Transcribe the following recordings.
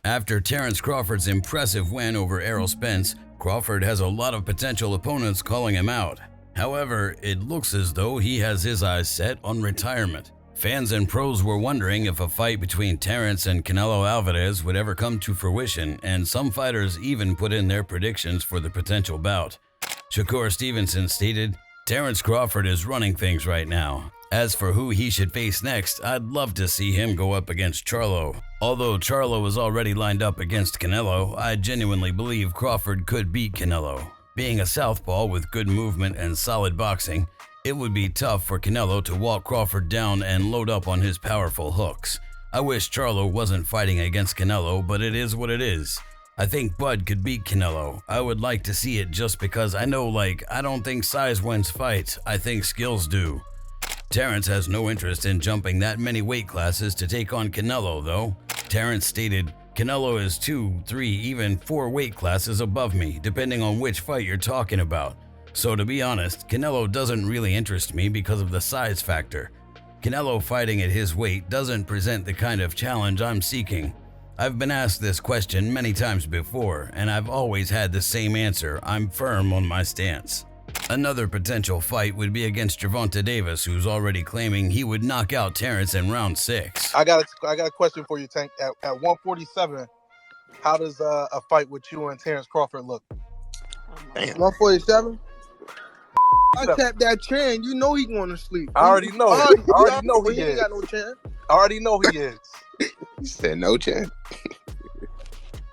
After Terence Crawford's impressive win over Errol Spence, Crawford has a lot of potential opponents calling him out. However, it looks as though he has his eyes set on retirement. Fans and pros were wondering if a fight between Terence and Canelo Alvarez would ever come to fruition, and some fighters even put in their predictions for the potential bout. Shakur Stevenson stated, "Terence Crawford is running things right now. As for who he should face next, I'd love to see him go up against Charlo. Although Charlo was already lined up against Canelo, I genuinely believe Crawford could beat Canelo. Being a southpaw with good movement and solid boxing, it would be tough for Canelo to walk Crawford down and load up on his powerful hooks. I wish Charlo wasn't fighting against Canelo, but it is what it is. I think Bud could beat Canelo. I would like to see it just because I know, I don't think size wins fights, I think skills do." Terence has no interest in jumping that many weight classes to take on Canelo, though. Terence stated, "Canelo is 2, 3, even 4 weight classes above me, depending on which fight you're talking about. So to be honest, Canelo doesn't really interest me because of the size factor. Canelo fighting at his weight doesn't present the kind of challenge I'm seeking. I've been asked this question many times before, and I've always had the same answer. I'm firm on my stance." Another potential fight would be against Gervonta Davis, who's already claiming he would knock out Terence in round 6. I got a question for you, Tank. At 147, how does a fight with you and Terence Crawford look? 147? I tapped that chain. You know he going to sleep. I already know. I already know he ain't is. got no chance. I already know he is. You said no chance.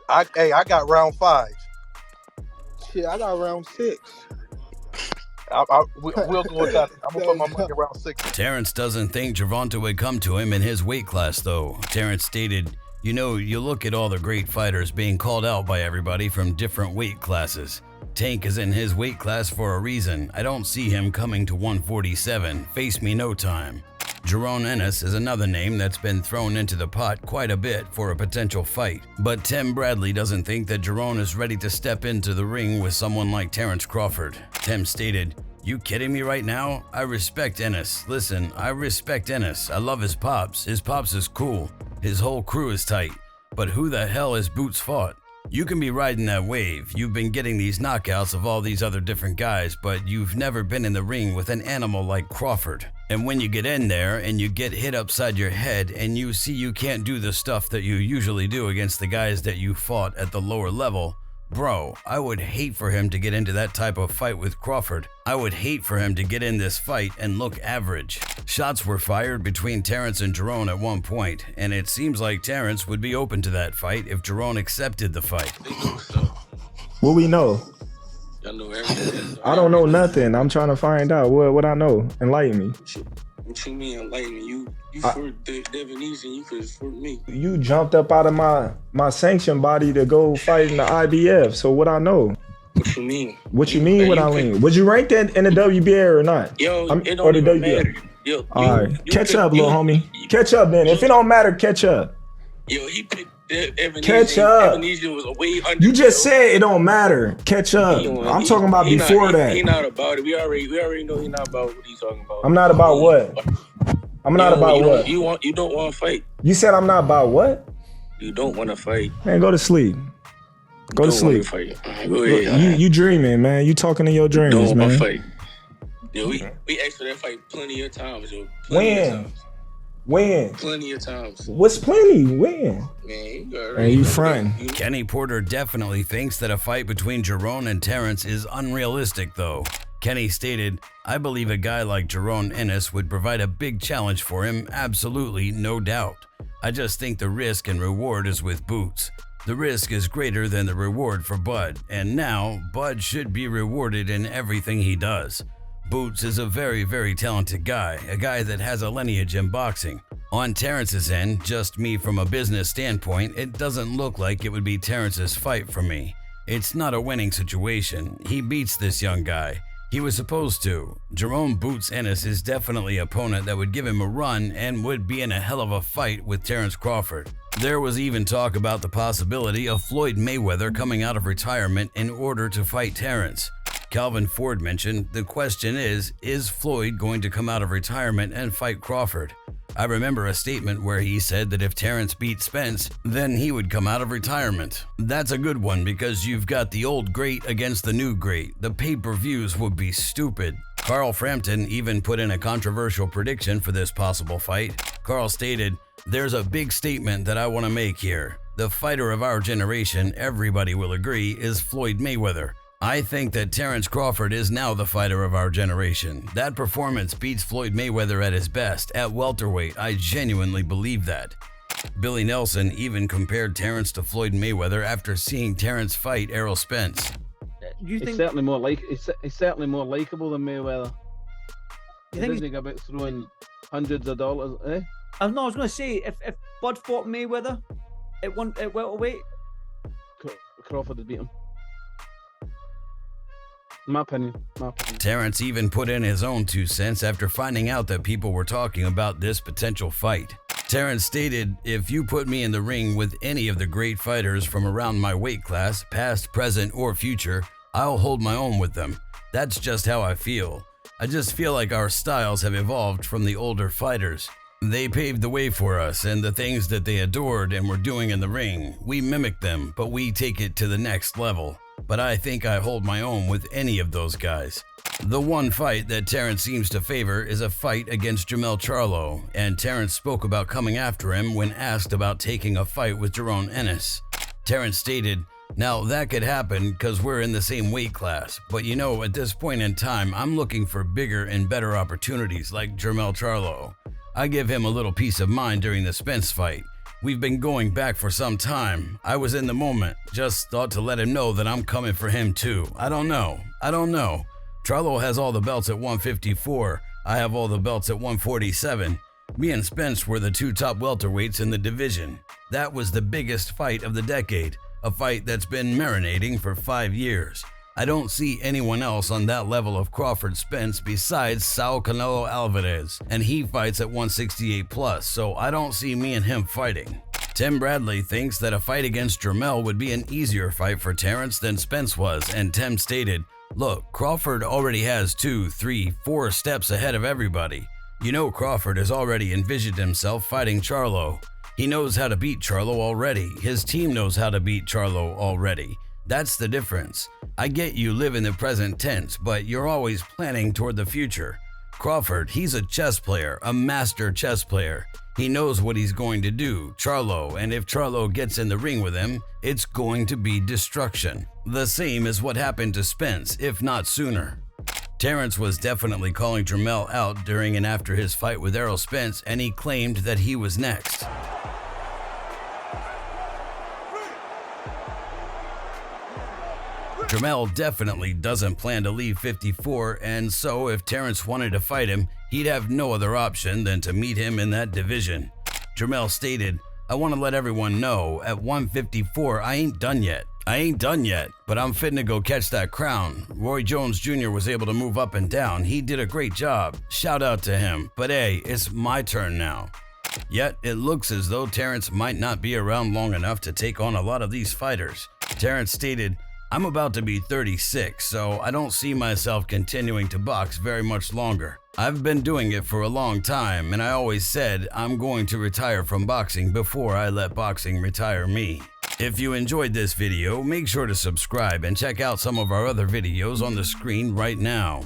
I got round 5. Shit, I got round 6. We'll go with that. I'm gonna put my money around 6. Terence doesn't think Gervonta would come to him in his weight class, though. Terence stated, "You know, you look at all the great fighters being called out by everybody from different weight classes. Tank is in his weight class for a reason. I don't see him coming to 147. Face me no time." Jerome Ennis is another name that's been thrown into the pot quite a bit for a potential fight. But Tim Bradley doesn't think that Jerome is ready to step into the ring with someone like Terence Crawford. Tim stated, "You kidding me right now? I respect Ennis. Listen, I respect Ennis. I love his pops. His pops is cool. His whole crew is tight. But who the hell has Boots fought? You can be riding that wave. You've been getting these knockouts of all these other different guys, but you've never been in the ring with an animal like Crawford. And when you get in there and you get hit upside your head and you see you can't do the stuff that you usually do against the guys that you fought at the lower level, bro, I would hate for him to get into that type of fight with Crawford. I would hate for him to get in this fight and look average." Shots were fired between Terence and Jerome at one point, and it seems like Terence would be open to that fight if Jerome accepted the fight. What we know? I know everything. I don't know nothing. I'm trying to find out what I know. Enlighten me. What you mean enlighten me? You for Devanese and you for me. You jumped up out of my sanction body to go fight in the IBF. So what I know? What you mean? What you mean? What I mean? Would you rank that in the WBA or not? Yo, it don't even matter. Yo, all right, catch up, little homie. Catch up, then. If it don't matter, catch up. Yo, he picked Ebenezer. Catch up. Ebenezer was way under. You just said it don't matter. Catch up. I'm talking about before that. He not about it. We already know he not about what he's talking about. I'm not about what? I'm not about what? You don't want to fight. You said I'm not about what? You don't want to fight. Man, go to sleep. Go to sleep. Go ahead. You dreaming, man. You talking in your dreams, don't man. Want to fight. Yo, we asked for that fight plenty of times, yo. When? Plenty of times. What's plenty? When? Man, you frontin'. Kenny Porter definitely thinks that a fight between Jerome and Terence is unrealistic, though. Kenny stated, "I believe a guy like Jerome Ennis would provide a big challenge for him, absolutely, no doubt. I just think the risk and reward is with Boots. The risk is greater than the reward for Bud, and now Bud should be rewarded in everything he does. Boots is a very, very talented guy, a guy that has a lineage in boxing. On Terence's end, just me from a business standpoint, it doesn't look like it would be Terence's fight for me. It's not a winning situation. He beats this young guy. He was supposed to. Jerome Boots Ennis is definitely an opponent that would give him a run and would be in a hell of a fight with Terence Crawford. There was even talk about the possibility of Floyd Mayweather coming out of retirement in order to fight Terence. Calvin Ford mentioned, the question is Floyd going to come out of retirement and fight Crawford? I remember a statement where he said that if Terence beat Spence, then he would come out of retirement. That's a good one because you've got the old great against the new great. The pay-per-views would be stupid. Carl Frampton even put in a controversial prediction for this possible fight. Carl stated, "There's a big statement that I want to make here. The fighter of our generation, everybody will agree, is Floyd Mayweather. I think that Terence Crawford is now the fighter of our generation. That performance beats Floyd Mayweather at his best. At welterweight, I genuinely believe that." Billy Nelson even compared Terence to Floyd Mayweather after seeing Terence fight Errol Spence. You think He's certainly more likable than Mayweather. you He think? doesn't go about throwing hundreds of dollars, eh? I was going to say if Bud fought Mayweather at welterweight, Crawford would beat him. My opinion. Terence even put in his own 2 cents after finding out that people were talking about this potential fight. Terence stated, "If you put me in the ring with any of the great fighters from around my weight class, past, present, or future, I'll hold my own with them. That's just how I feel. I just feel like our styles have evolved from the older fighters. They paved the way for us, and the things that they adored and were doing in the ring, we mimic them, but we take it to the next level. But I think I hold my own with any of those guys." The one fight that Terence seems to favor is a fight against Jermell Charlo, and Terence spoke about coming after him when asked about taking a fight with Jerome Ennis. Terence stated, "Now that could happen because we're in the same weight class, but you know, at this point in time, I'm looking for bigger and better opportunities like Jermell Charlo. I give him a little peace of mind during the Spence fight. We've been going back for some time. I was in the moment, just thought to let him know that I'm coming for him too. I don't know. Charlo has all the belts at 154. I have all the belts at 147. Me and Spence were the 2 top welterweights in the division. That was the biggest fight of the decade, a fight that's been marinating for 5 years. I don't see anyone else on that level of Crawford Spence besides Saul Canelo Alvarez, and he fights at 168 plus, so I don't see me and him fighting." Tim Bradley thinks that a fight against Jermell would be an easier fight for Terence than Spence was, and Tim stated, "Look, Crawford already has 2, 3, 4 steps ahead of everybody. You know Crawford has already envisioned himself fighting Charlo. He knows how to beat Charlo already. His team knows how to beat Charlo already. That's the difference. I get you live in the present tense, but you're always planning toward the future. Crawford, he's a chess player, a master chess player. He knows what he's going to do, Charlo, and if Charlo gets in the ring with him, it's going to be destruction. The same as what happened to Spence, if not sooner." Terence was definitely calling Jermell out during and after his fight with Errol Spence, and he claimed that he was next. Jermell definitely doesn't plan to leave 54, and so if Terence wanted to fight him, he'd have no other option than to meet him in that division. Jermell stated, "I want to let everyone know, at 154 I ain't done yet. But I'm fitting to go catch that crown. Roy Jones Jr. was able to move up and down. He did a great job. Shout out to him. But hey, it's my turn now." Yet, it looks as though Terence might not be around long enough to take on a lot of these fighters. Terence stated, "I'm about to be 36, so I don't see myself continuing to box very much longer. I've been doing it for a long time, and I always said I'm going to retire from boxing before I let boxing retire me." If you enjoyed this video, make sure to subscribe and check out some of our other videos on the screen right now.